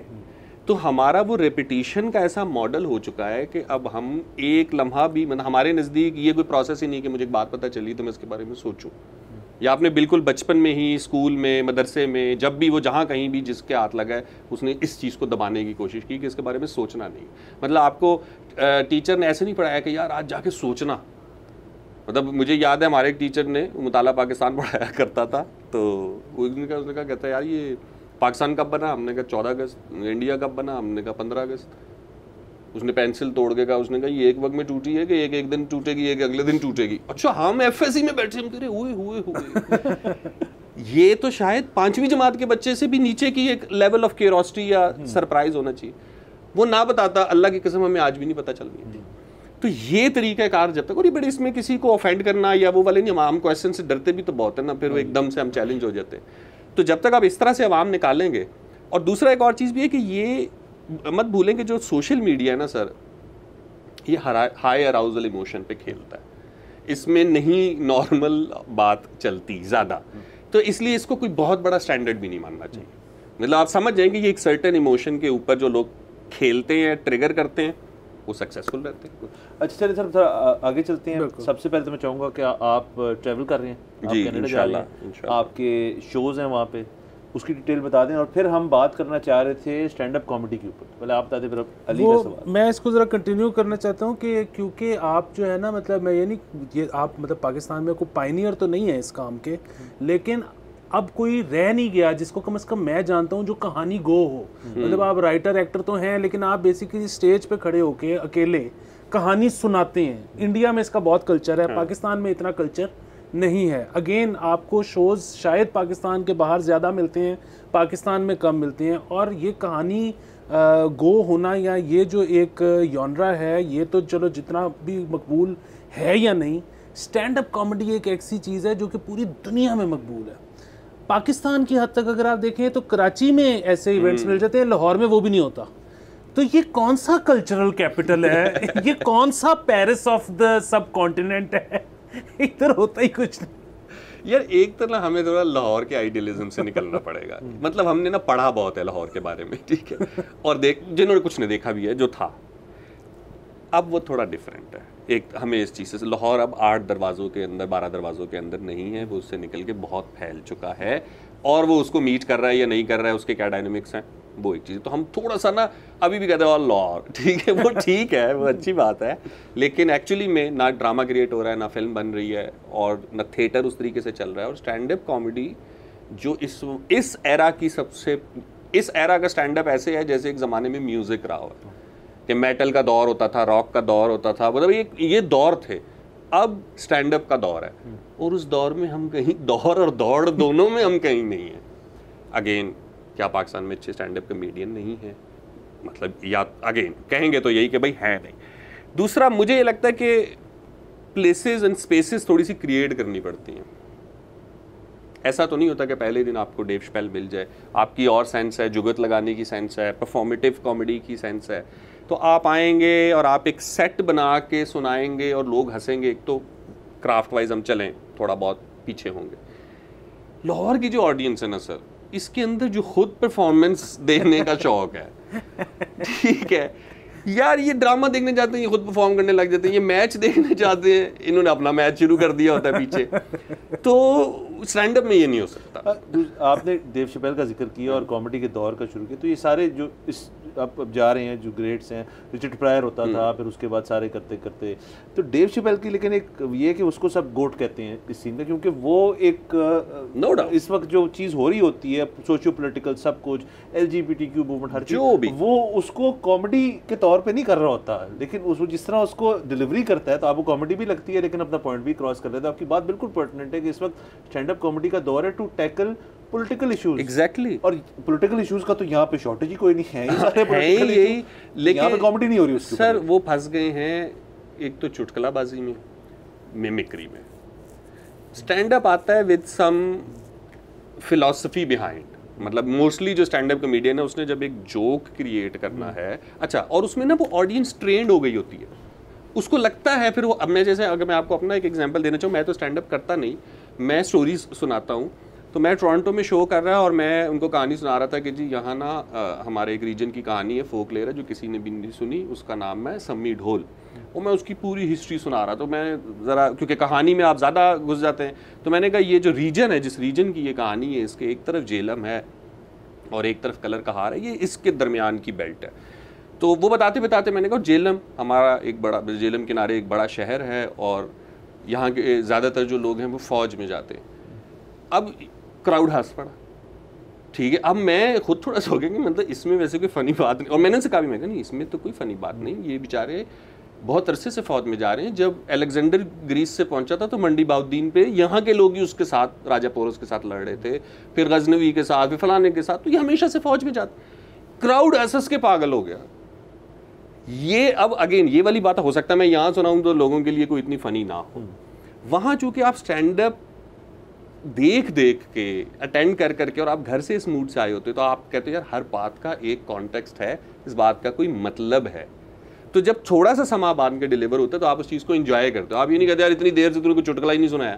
[SPEAKER 3] तो हमारा वो रेपिटिशन का ऐसा मॉडल हो चुका है कि अब हम एक लम्हा भी, मतलब हमारे नज़दीक ये कोई प्रोसेस ही नहीं कि मुझे एक बात पता चली तो मैं इसके बारे में सोचूं, या आपने बिल्कुल बचपन में ही स्कूल में, मदरसे में, जब भी वो जहाँ कहीं भी जिसके हाथ लगा है उसने इस चीज़ को दबाने की कोशिश की कि इसके बारे में सोचना नहीं। मतलब आपको टीचर ने ऐसे नहीं पढ़ाया कि यार आज जाके सोचना। मतलब मुझे याद है हमारे एक टीचर ने मुताला पाकिस्तान पढ़ाया करता था, तो उसने कहा कहता है यार ये पाकिस्तान कब बना? हमने कहा 14 अगस्त। इंडिया कब बना? हमने कहा 15 अगस्त। उसने पेंसिल तोड़ के कहा, उसने कहा ये एक वक्त में टूटी है कि एक दिन टूटेगी, एक अगले दिन टूटेगी। अच्छा हम एफएससी में बैठे, हम तेरे हुए ये तो शायद 5वीं जमात के बच्चे से भी नीचे की एक लेवल ऑफ क्यूरियोसिटी या सरप्राइज होना चाहिए। वो ना बताता, अल्लाह की कसम हमें आज भी नहीं पता चल रही। तो ये तरीका कार जब तक, और ये बड़े इसमें किसी को ऑफेंड करना या वो वाले नहीं, हम क्वेश्चन से डरते भी तो बहुत है ना, फिर वो एकदम से हम चैलेंज हो जाते हैं। तो जब तक आप इस तरह से आवाम निकालेंगे, और दूसरा एक और चीज़ भी है कि ये मत भूलें कि जो सोशल मीडिया है ना सर, ये हाई अराउजल इमोशन पे खेलता है, इसमें नहीं नॉर्मल बात चलती ज़्यादा। तो इसलिए इसको कोई बहुत बड़ा स्टैंडर्ड भी नहीं मानना चाहिए। मतलब आप समझ जाएंगे ये एक सर्टेन इमोशन के ऊपर जो लोग खेलते हैं, ट्रिगर करते हैं, वो सक्सेसफुल रहते हैं।
[SPEAKER 2] अच्छा चलिए सर थोड़ा आगे चलते हैं। सबसे पहले तो मैं चाहूँगा कि आप ट्रैवल कर रहे हैं,
[SPEAKER 3] जी,
[SPEAKER 2] कनाडा जा रहे हैं, आपके शोज़ हैं वहाँ पे, उसकी डिटेल बता दें। और फिर हम बात करना चाह रहे थे स्टैंड अप कॉमेडी के ऊपर, पहले आप बता दें फिर अली का सवाल।
[SPEAKER 4] मैं इसको ज़रा कंटिन्यू करना चाहता हूँ कि क्योंकि आप जो है ना, मतलब मैं ये नहीं, ये आप मतलब पाकिस्तान में कोई पायनियर तो नहीं है इस काम के, लेकिन अब कोई रह नहीं गया जिसको कम से कम मैं जानता हूँ जो कहानी गो हो। मतलब आप राइटर एक्टर तो हैं, लेकिन आप बेसिकली स्टेज पे खड़े होके अकेले कहानी सुनाते हैं। इंडिया में इसका बहुत कल्चर है, पाकिस्तान में इतना कल्चर नहीं है। अगेन आपको शोज़ शायद पाकिस्तान के बाहर ज़्यादा मिलते हैं, पाकिस्तान में कम मिलते हैं। और ये कहानी गो होना या ये जो एक जॉनरा है, ये तो चलो जितना भी मकबूल है या नहीं, स्टैंड अप कॉमेडी एक ऐसी चीज़ है जो कि पूरी दुनिया में मकबूल है। पाकिस्तान की हद तक अगर आप देखें तो कराची में ऐसे इवेंट्स मिल जाते हैं, लाहौर में वो भी नहीं होता। तो ये कौन सा कल्चरल कैपिटल है? ये कौन सा Paris of the sub continent है? इधर होता ही कुछ नहीं।
[SPEAKER 3] यार एक तो ना हमें थोड़ा लाहौर के आइडियलिज्म से निकलना पड़ेगा। मतलब हमने ना पढ़ा बहुत है लाहौर के बारे में, ठीक है, और जिन्होंने कुछ नहीं देखा भी है जो था, अब वो थोड़ा डिफरेंट है। एक हमें इस चीज़ से, लाहौर अब 8 दरवाज़ों के अंदर, 12 दरवाज़ों के अंदर नहीं है, वो उससे निकल के बहुत फैल चुका है, और वो उसको मीट कर रहा है या नहीं कर रहा है, उसके क्या डायनेमिक्स हैं, वो एक चीज़। तो हम थोड़ा सा ना अभी भी कहते हैं लाहौर, ठीक है, वो ठीक है, वो अच्छी बात है, लेकिन एक्चुअली में ना ड्रामा क्रिएट हो रहा है, ना फिल्म बन रही है, और ना थिएटर उस तरीके से चल रहा है। और स्टैंड अप कॉमेडी जो इस एरा की सबसे इस एरा का स्टैंड अप ऐसे है जैसे एक ज़माने में म्यूज़िक रहा हो कि मेटल का दौर होता था, रॉक का दौर होता था, मतलब ये दौर थे। अब स्टैंड अप का दौर है और उस दौर में हम कहीं, दौर और दौड़ दोनों में हम कहीं नहीं है। अगेन, क्या पाकिस्तान में अच्छे स्टैंड अप कॉमेडियन नहीं है? मतलब या अगेन कहेंगे तो यही कि भाई है नहीं। दूसरा, मुझे ये लगता है कि प्लेसेस एंड स्पेसेस थोड़ी सी क्रिएट करनी पड़ती हैं। ऐसा तो नहीं होता कि पहले दिन आपको डेव शैपेल मिल जाए। आपकी और सेंस है, जुगत लगाने की सेंस है, परफॉर्मेटिव कॉमेडी की सेंस है, तो आप आएंगे और आप एक सेट बना के सुनाएंगे और लोग हंसेंगे। एक तो क्राफ्ट वाइज हम चलें, थोड़ा बहुत पीछे होंगे। लाहौर की जो ऑडियंस है ना सर, इसके अंदर जो खुद परफॉर्मेंस देने का शौक है, ठीक है यार, ये ड्रामा देखने जाते हैं, ये खुद परफॉर्म करने लग जाते हैं, ये मैच देखने जाते हैं, इन्होंने अपना मैच शुरू कर दिया होता है पीछे। तो स्टैंड अप में ये नहीं हो सकता।
[SPEAKER 2] आपने देव शैपेल का जिक्र किया और कॉमेडी के दौर का शुरू किया, तो ये सारे जो इस अब जा रहे हैं जो ग्रेट्स हैं, रिचर्ड प्रायर होता था, फिर उसके बाद सारे करते करते, तो डेव शैपेल की लेकिन एक ये कि उसको सब गोट कहते हैं इस सीन में, क्योंकि वो एक
[SPEAKER 3] नो डाउट
[SPEAKER 2] इस वक्त जो चीज़ हो रही होती है, सोशियो पोलिटिकल सब कुछ, LGBTQ मूवमेंट, हर
[SPEAKER 3] जो भी,
[SPEAKER 2] वो उसको कॉमेडी के तौर पे नहीं कर रहा होता, लेकिन उस जिस तरह उसको डिलीवरी करता है तो आपको कॉमेडी भी लगती है लेकिन अपना पॉइंट भी क्रॉस कर लेता है। आपकी बात बिल्कुल पर्टिनेंट है कि इस वक्त स्टैंड अप कॉमेडी का दौर है to tackle political issues.
[SPEAKER 3] Exactly.
[SPEAKER 2] और पॉलिटिकल इश्यूज का तो यहाँ पे शॉर्टेज ही कोई नहीं है, ये सारे
[SPEAKER 3] है यही, लेकिन
[SPEAKER 2] यहाँ पे कॉमेडी नहीं हो रही उसके
[SPEAKER 3] सर। वो फंस गए हैं एक तो चुटकुलाबाजी में, मिमिक्री में। स्टैंड अप आता है विद सम फिलॉसफी बिहाइंड। मतलब मोस्टली जो स्टैंड अप कॉमेडियन है, उसने जब एक जोक क्रिएट करना है, अच्छा, और उसमें ना वो ऑडियंस ट्रेंड हो गई होती है, उसको लगता है फिर वो, अब मैं जैसे अगर मैं आपको अपना एक एग्जांपल देना चाहूँ, मैं तो स्टैंड अप करता नहीं, मैं स्टोरीज सुनाता हूँ। तो मैं टोरंटो में शो कर रहा और मैं उनको कहानी सुना रहा था कि जी यहाँ ना हमारे एक रीजन की कहानी है, फोक लेयर है, जो किसी ने भी नहीं सुनी, उसका नाम है सम्मी ढोल। और मैं उसकी पूरी हिस्ट्री सुना रहा, तो मैं ज़रा, क्योंकि कहानी में आप ज़्यादा घुस जाते हैं, तो मैंने कहा ये जो रीजन है, जिस रीजन की ये कहानी है, इसके एक तरफ जेलम है और एक तरफ कलर कहार है, ये इसके दरमियान की बेल्ट है। तो वो बताते बताते मैंने कहा जेलम हमारा एक बड़ा, जेलम किनारे एक बड़ा शहर है और यहाँ के ज़्यादातर जो लोग हैं वो फ़ौज में जाते हैं। अब क्राउड हंस पड़ा, ठीक है। अब मैं खुद थोड़ा सा हो गया कि मतलब इसमें वैसे कोई फ़नी बात नहीं, और मैंने उनसे कहा भी, मैं कहा नहीं इसमें तो कोई फ़नी बात नहीं, ये बेचारे बहुत अरसे से फ़ौज में जा रहे हैं। जब अलेक्जेंडर ग्रीस से पहुंचा था तो मंडी बाउद्दीन पे यहाँ के लोग ही उसके साथ, राजा पोरस के साथ लड़ रहे थे, फिर गजनवी के साथ, फिर फलाने के साथ, तो ये हमेशा से फ़ौज में जाते। क्राउड हंस के पागल हो गया। ये अब अगेन ये वाली बात हो सकता है मैं यहाँ सुनाऊँ तो लोगों के लिए कोई इतनी फ़नी ना हो। वहाँ चूँकि आप स्टैंड अप देख देख के, अटेंड कर करके, और आप घर से इस मूड से आए होते हो, तो आप कहते हो यार हर बात का एक कॉन्टेक्स्ट है, इस बात का कोई मतलब है। तो जब थोड़ा सा समा बांध के डिलीवर होता है तो आप उस चीज़ को एंजॉय करते हो। आप ये नहीं कहते यार इतनी देर से तूने कोई चुटकुला ही नहीं सुनाया।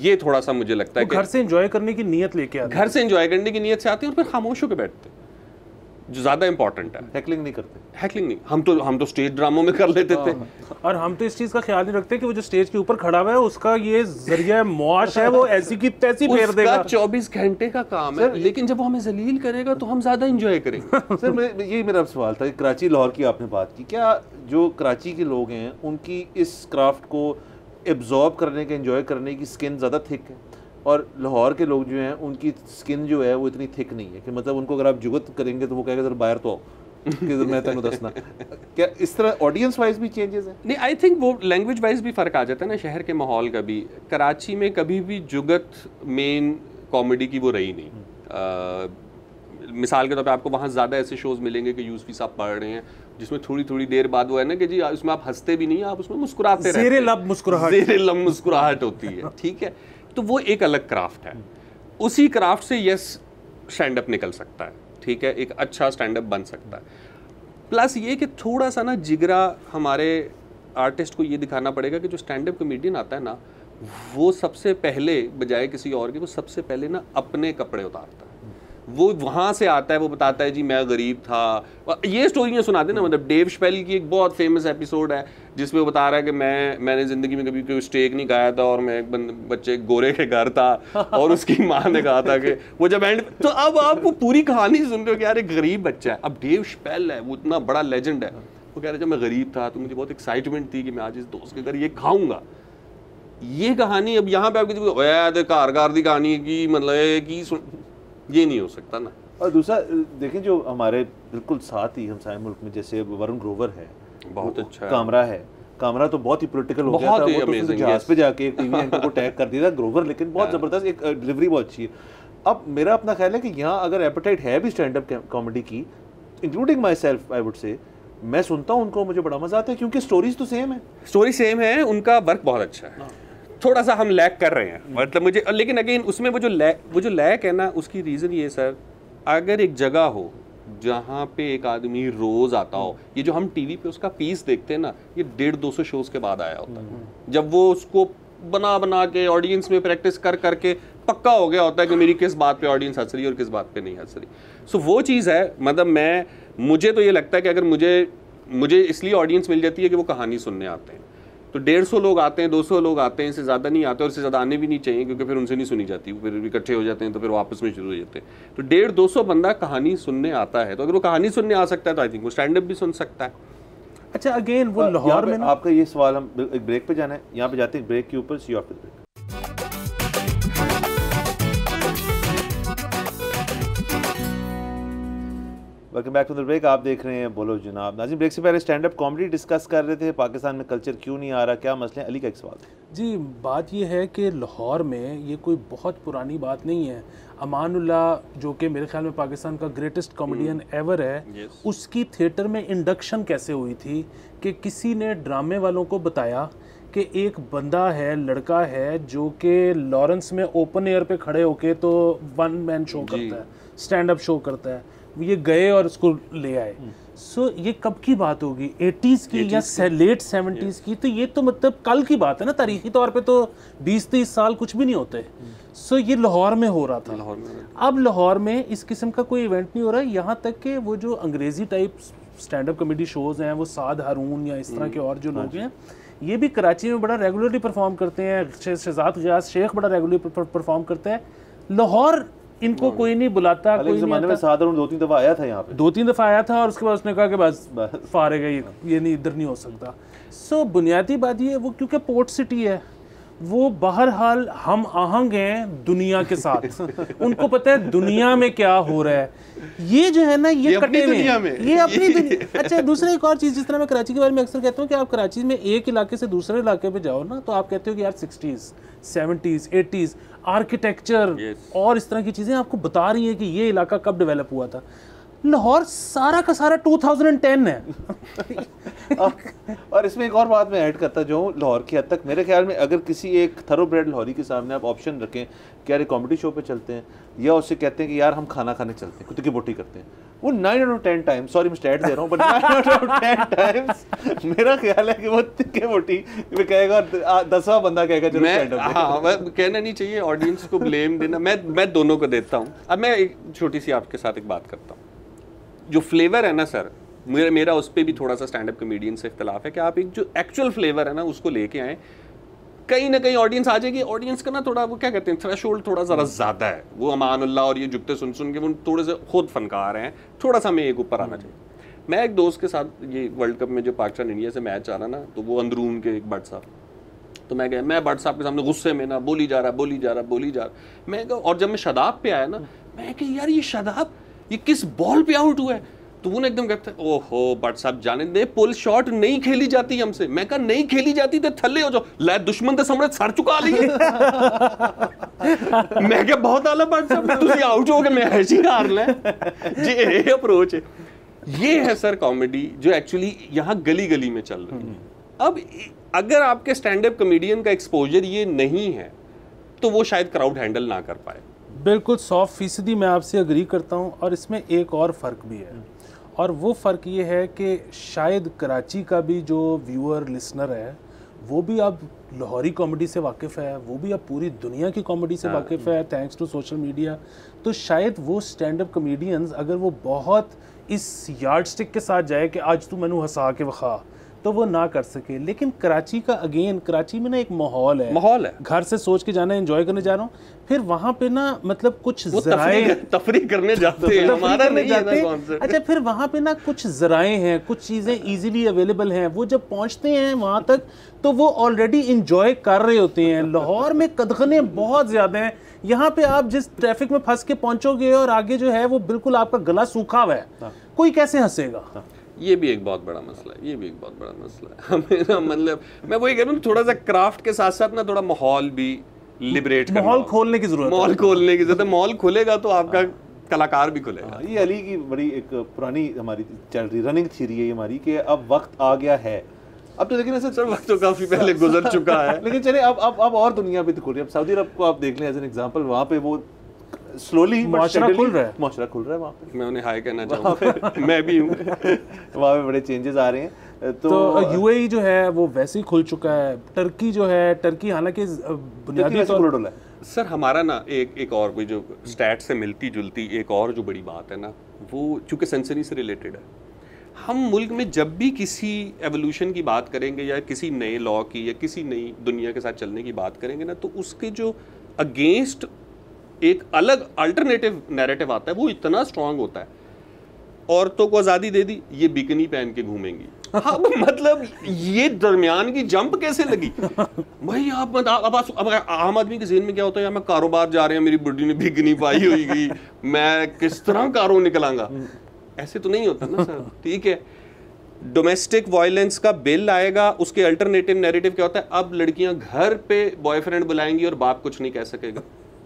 [SPEAKER 3] ये थोड़ा सा मुझे लगता है कि
[SPEAKER 4] घर से एंजॉय करने की नीयत लेके आते,
[SPEAKER 3] घर से एंजॉय करने की नीयत से आते हैं और फिर खामोश होकर बैठते हैं, जो ज़्यादा इंपॉर्टेंट है।
[SPEAKER 2] हैकलिंग नहीं करते,
[SPEAKER 3] हैकलिंग नहीं, हम तो स्टेज ड्रामों में कर लेते थे।
[SPEAKER 4] और हम तो इस चीज का ख्याल नहीं रखते कि वो जो स्टेज के ऊपर खड़ा हुआ है उसका ये जरिया मुआश है, वो ऐसी की तैसी फेर देगा।
[SPEAKER 3] 24 घंटे का काम है, लेकिन जब वो हमें जलील करेगा तो हम ज्यादा एंजॉय करेंगे।
[SPEAKER 2] सर यही मेरा सवाल था, कराची लाहौर की आपने बात की, क्या जो कराची के लोग हैं उनकी इस क्राफ्ट को एब्जॉर्ब करने के, एंजॉय करने की स्किन ज़्यादा थिक है, और लाहौर के लोग जो हैं उनकी स्किन जो है वो इतनी थिक नहीं है कि मतलब उनको अगर आप जुगत करेंगे तो वो कहेगा जरा बाहर तो आओ कि मैं तेन दसना। क्या इस तरह ऑडियंस वाइज भी चेंजेस हैं?
[SPEAKER 3] नहीं, आई थिंक वो लैंग्वेज वाइज भी फ़र्क आ जाता है ना, शहर के माहौल का भी। कराची में कभी भी जुगत मेन कॉमेडी की वो रही नहीं। मिसाल के तौर पे आपको वहाँ ज़्यादा ऐसे शोज़ मिलेंगे कि यूसुफी साहब पढ़ रहे हैं, जिसमें थोड़ी थोड़ी देर बाद वो है ना कि जी उसमें आप हंसते भी नहीं, आप उसमें मुस्कुराते रहते हैं,
[SPEAKER 4] ज़ेरे लब
[SPEAKER 3] मुस्कुराहट होती है, ठीक है। तो वो एक अलग क्राफ्ट है। उसी क्राफ्ट से यस स्टैंड अप निकल सकता है, ठीक है, एक अच्छा स्टैंड अप बन सकता है। प्लस ये कि थोड़ा सा ना जिगरा हमारे आर्टिस्ट को ये दिखाना पड़ेगा कि जो स्टैंड अप कॉमेडियन आता है ना, वो सबसे पहले बजाय किसी और के, वो सबसे पहले ना अपने कपड़े उतारता है। वो वहाँ से आता है, वो बताता है जी मैं गरीब था, ये स्टोरियाँ सुनाते ना। मतलब डेव शैपेल की एक बहुत फेमस एपिसोड है जिसमें वो बता रहा है कि मैंने ज़िंदगी में कभी कोई स्टेक नहीं खाया था और मैं एक बच्चे गोरे के घर था और उसकी माँ ने कहा था कि वो जब एंड, तो अब आप वो पूरी कहानी सुन रहे हो कि यार एक गरीब बच्चा है। अब डेव शैपेल है, वो इतना बड़ा लेजेंड है, वो कह रहा है जब मैं गरीब था तो मुझे बहुत एक्साइटमेंट थी कि मैं आज इस दोस्त के घर ये खाऊंगा। ये कहानी अब यहाँ पे आप किसी को घर दी कहानी की मतलब कि ये नहीं हो सकता ना।
[SPEAKER 2] और दूसरा देखें जो हमारे बिल्कुल साथ ही हमसाय मुल्क में जैसे वरुण ग्रोवर है,
[SPEAKER 3] बहुत अच्छा
[SPEAKER 2] कामरा है, कामरा तो बहुत ही पॉलिटिकल हो गया था, वो तो जहाज पे जाके एक टीवी एंकर को टैग कर दिया था, ग्रोवर लेकिन बहुत ज़बरदस्त, एक डिलीवरी बहुत अच्छी है। अब मेरा अपना ख्याल है कि यहाँ अगर एपेटाइट है भी स्टैंड अप कॉमेडी की, including my self I would say, मैं सुनता हूँ उनको, मुझे बड़ा मजा आता है क्योंकि स्टोरीज तो सेम है,
[SPEAKER 3] स्टोरी सेम है, उनका वर्क बहुत अच्छा है। थोड़ा सा हम लैक कर रहे हैं, मतलब मुझे, लेकिन अगेन उसमें वो जो लैक है ना, उसकी रीज़न ये सर, अगर एक जगह हो जहाँ पे एक आदमी रोज आता हो, ये जो हम टीवी पे उसका पीस देखते हैं ना, ये 150-200 शोज के बाद आया होता है, जब वो उसको बना के ऑडियंस में प्रैक्टिस करके पक्का हो गया होता है कि मेरी किस बात पे ऑडियंस हंस रही है और किस बात पे नहीं हंस रही। सो वो चीज़ है, मतलब मुझे तो ये लगता है कि अगर मुझे इसलिए ऑडियंस मिल जाती है कि वो कहानी सुनने आते हैं, तो 150 लोग आते हैं, 200 लोग आते हैं, इससे ज़्यादा नहीं आते, और इससे ज़्यादा आने भी नहीं चाहिए क्योंकि फिर उनसे नहीं सुनी जाती, फिर इकट्ठे हो जाते हैं तो फिर वापस में शुरू हो जाते हैं। तो 150-200 बंदा कहानी सुनने आता है, तो अगर वो कहानी सुनने आ सकता है तो आई थिंक वो स्टैंड अप भी सुन सकता है।
[SPEAKER 4] अच्छा अगेन वो लाहौर में
[SPEAKER 2] आपका ये सवाल, हम एक ब्रेक पे जाना है, यहाँ पे जाते हैं ब्रेक के ऊपर, see you after break. Welcome back to the break, आप देख रहे हैं बोलो जनाब। नाज़रीन, ब्रेक से पहले स्टैंड अप कॉमेडी डिस्कस कर रहे थे, पाकिस्तान में कल्चर क्यों नहीं आ रहा, क्या मसले हैं? अली का एक सवाल
[SPEAKER 4] जी, बात ये है कि लाहौर में ये कोई बहुत पुरानी बात नहीं है। अमानुल्लाह जो कि मेरे ख्याल में पाकिस्तान का ग्रेटेस्ट कॉमेडियन एवर है, उसकी थिएटर में इंडक्शन कैसे हुई थी कि किसी ने ड्रामे वालों को बताया कि एक बंदा है, लड़का है, जो कि लॉरेंस में ओपन एयर पे खड़े होके तो वन मैन शो करता है, स्टैंड अप शो करता है, ये गए और उसको ले आए। सो ये कब की बात होगी, 80s की या लेट 70s की? तो ये तो मतलब कल की बात है ना, तारीखी तौर पे तो 20-30 साल कुछ भी नहीं होते। सो ये लाहौर में हो रहा था। अब लाहौर में इस किस्म का कोई इवेंट नहीं हो रहा है, यहाँ तक कि वो जो अंग्रेज़ी type stand up comedy shows हैं, वो साद हारून या इस तरह के और जो लोग हैं, ये भी कराची में बड़ा रेगुलरली परफॉर्म करते हैं। शहजाद गियास शेख बड़ा रेगुलरली परफॉर्म करता है। लाहौर इनको कोई नहीं बुलाता, कोई नहीं आता।
[SPEAKER 2] साधारण 2-3 दफ़ा आया था यहाँ पे,
[SPEAKER 4] 2-3 दफ़ा आया था और उसके बाद उसने कहा कि बस फारेग है, ये नहीं, इधर नहीं हो सकता। सो बुनियादी बात ये, वो क्योंकि पोर्ट सिटी है, वो बहरहाल हम आहंग हैं दुनिया के साथ। उनको पता है दुनिया में क्या हो रहा है। ये जो है ना, ये कटे में, ये अपनी दुनिया। अच्छा, दूसरा एक और चीज़, जिस तरह मैं कराची के बारे में अक्सर कहता हूँ कि आप कराची में एक इलाके से दूसरे इलाके पे जाओ ना, तो आप कहते हो कि यार 60s 70s 80s आर्किटेक्चर और इस तरह की चीज़ें आपको बता रही हैं कि ये इलाका कब डेवलप हुआ था। लाहौर सारा का सारा 2010 है।
[SPEAKER 2] और इसमें एक और बात मैं ऐड करता जो हूँ, लाहौर की हद तक मेरे ख्याल में अगर किसी एक थरोब्रेड लाहौरी के सामने आप ऑप्शन रखें कि यार कॉमेडी शो पे चलते हैं, या उससे कहते हैं कि यार हम खाना खाने चलते हैं, कुत्ते की बोटी करते हैं, वो 9 out of 10 टाइम्स, सॉरी मैं स्टैट दे रहा हूँ, बट 9 out of 10 टाइम्स मेरा ख्याल है कि वो तिक्के बोटी में कहेगा, 10वां बंदा कहेगा चलो स्टैंड अप।
[SPEAKER 3] हाँ, कहना नहीं चाहिए ऑडियंस को ब्लेम देना, मैं दोनों को देता हूँ। अब मैं एक छोटी सी आपके साथ एक बात करता हूँ, जो फ्लेवर है ना सर, मेरा उस पर भी थोड़ा सा स्टैंड अप कॉमेडियन से इख्तलाफ है कि आप एक जो एक्चुअल फ्लेवर है ना उसको लेके आए, कहीं ना कहीं ऑडियंस आ जाएगी। ऑडियंस का ना थोड़ा वो क्या कहते हैं, थ्रेशोल्ड थोड़ा ज़रा ज़्यादा है। वो अमानुल्लाह और ये जुगते सुन के वो थोड़े से खुद फनकार हैं, थोड़ा सा हमें एक ऊपर आना चाहिए। मैं एक दोस्त के साथ, ये वर्ल्ड कप में जो पाकिस्तान इंडिया से मैच आ रहा ना, तो वो अंदरून के एक बट साहब, तो मैं गया, मैं बट साहब के सामने गुस्से में ना बोली जा रहा। मैं और जब मैं शादाब पे आया ना, मैं कहा यार ये शादाब ये किस बॉल पे आउट हुआ है? तो वो एकदम कहते हैं ओहो बट साहब जाने दे, पुल शॉट नहीं खेली जाती हमसे। मैं कहा नहीं खेली जाती तो थल्ले हो जाओ, लै दुश्मन के सामने सर चुका लिए। मैं क्या बहुत आला बट साहब, तुसी आउट हो गए, मैं ऐसी हार ले जी, ये अप्रोच है। ये है सर कॉमेडी जो एक्चुअली यहाँ गली गली में चल रही है। अब अगर आपके स्टैंड अप कॉमेडियन का एक्सपोजर ये नहीं है तो वो शायद क्राउड हैंडल ना कर पाए।
[SPEAKER 4] बिल्कुल 100% मैं आपसे अग्री करता हूँ। और इसमें एक और फ़र्क भी है, और वो फ़र्क ये है कि शायद कराची का भी जो व्यूअर लिसनर है वो भी अब लाहौरी कॉमेडी से वाकिफ़ है, वो भी अब पूरी दुनिया की कॉमेडी से वाकिफ़ है थैंक्स टू सोशल मीडिया। तो शायद वो स्टैंड अप कॉमेडियंस अगर वो बहुत इस यार्ड स्टिक के साथ जाए कि आज तू मैनू हंसा के वखा, तो वो ना कर सके। लेकिन कराची का अगेन, कराची में ना एक माहौल है, घर से सोच के जाना, एंजॉय करने जा रहा हूँ, फिर वहाँ पे ना मतलब कुछ ज़राए
[SPEAKER 3] तफरीह करने जाते हैं, हमारा नहीं है ना कॉन्सेप्ट।
[SPEAKER 4] अच्छा, फिर वहाँ पे ना कुछ ज़राए हैं, कुछ चीज़ें इजीली अवेलेबल हैं, वो जब पहुँचते हैं वहाँ तक तो वो ऑलरेडी इंजॉय कर रहे होते हैं। लाहौर में कदगने बहुत ज़्यादा हैं, यहाँ पे आप जिस ट्रैफिक में फंस के पहुँचोगे और आगे जो है वो बिल्कुल आपका गला सूखा हुआ है, कोई कैसे हंसेगा?
[SPEAKER 3] ये भी एक बहुत बड़ा मसला है, ये भी एक बहुत बड़ा मसला है। हमें ना मतलब मैं वही कह रहा हूँ, थोड़ा सा क्राफ्ट के साथ साथ ना थोड़ा माहौल भी लिबरेट करना,
[SPEAKER 4] माहौल खोलने की जरूरत है।
[SPEAKER 3] माहौल खोलने की जरूरत है। माहौल खुलेगा तो आपका कलाकार भी खुलेगा।
[SPEAKER 2] ये अली की बड़ी एक पुरानी हमारी चल रही रनिंग थ्योरी है हमारी कि अब वक्त आ गया है। अब तो देखिए ना सर,
[SPEAKER 3] वक्त तो काफी पहले गुजर चुका है।
[SPEAKER 2] लेकिन चलिए अब और दुनिया भी तो खुल रही है। अब सऊदी अरब को आप देख लें एज एन एग्जांपल, वहाँ पे वो स्लोली
[SPEAKER 4] मुआशरा खुल रहा है,
[SPEAKER 2] मुआशरा खुल रहा है वहाँ पे।
[SPEAKER 3] मैं उन्हें हाय कहना चाहूँगा, मैं भी हूँ।
[SPEAKER 2] वहाँ पे बड़े चेंजेस आ रहे हैं।
[SPEAKER 4] तो यूएई जो है वो वैसे ही खुल चुका है। टर्की जो है, टर्की हालांकि बुनियादी तौर
[SPEAKER 3] सर हमारा ना एक और कोई जो स्टैट से मिलती जुलती एक और जो बड़ी बात है ना, वो चूँकि सेंसरी से रिलेटेड है। हम मुल्क में जब भी किसी एवोल्यूशन की बात करेंगे या किसी नए लॉ की या किसी नई दुनिया के साथ चलने की बात करेंगे ना, तो उसके जो अगेंस्ट एक अलग अल्टरनेटिव नैरेटिव आता है, वो इतना स्ट्रांग होता है। औरतों को आज़ादी दे दी, ये बिकनी पहन के घूमेंगी। हाँ, मतलब ये दरमियान की जंप कैसे लगी भाई? आप अब आम आदमी के ज़हन में क्या होता है, यार मैं कारोबार जा रहे हैं, मेरी बुढ़ी ने बिकनी पाई होगी, मैं किस तरह कारों निकलांगा। ऐसे तो नहीं होता ना सर। ठीक है, डोमेस्टिक वायलेंस का बिल आएगा, उसके अल्टरनेटिव नैरेटिव क्या होता है, अब लड़कियां घर पे बॉयफ्रेंड बुलाएंगी और बाप कुछ नहीं कह सकेगा।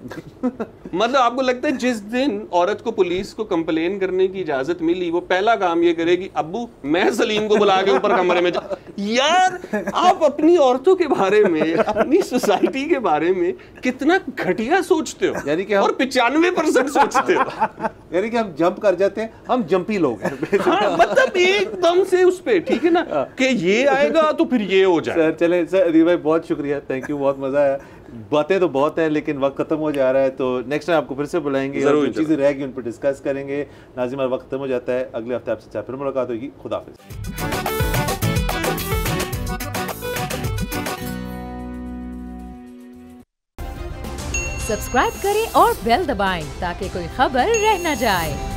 [SPEAKER 3] मतलब आपको लगता है जिस दिन औरत को पुलिस को कंप्लेन करने की इजाजत मिली, वो पहला काम ये करेगी, अब्बू मैं सलीम को बुला के ऊपर कमरे में जा। यार आप अपनी औरतों के बारे में, अपनी सोसाइटी के बारे में कितना घटिया सोचते हो,
[SPEAKER 2] यानी कि
[SPEAKER 3] और 95% सोचते हो।
[SPEAKER 2] यानी कि हम जंप कर जाते हैं, हम जंपी लोग हैं।
[SPEAKER 3] हाँ, मतलब एकदम से उस पे, ठीक है ना, कि ये आएगा तो फिर ये हो जाए।
[SPEAKER 2] सर चले सर, अली भाई बहुत शुक्रिया, थैंक यू, बहुत मजा आया। बातें तो बहुत हैं लेकिन वक्त खत्म हो जा रहा है, तो नेक्स्ट टाइम आपको फिर से बुलाएंगे और जो चीज़ें रहेगी उन पर डिस्कस करेंगे। नाज़िम, वक्त खत्म हो जाता है, अगले हफ्ते आपसे फिर मुलाकात होगी। खुदा हाफिज़।
[SPEAKER 1] सब्सक्राइब करें और बेल दबाएं ताकि कोई खबर रह न जाए।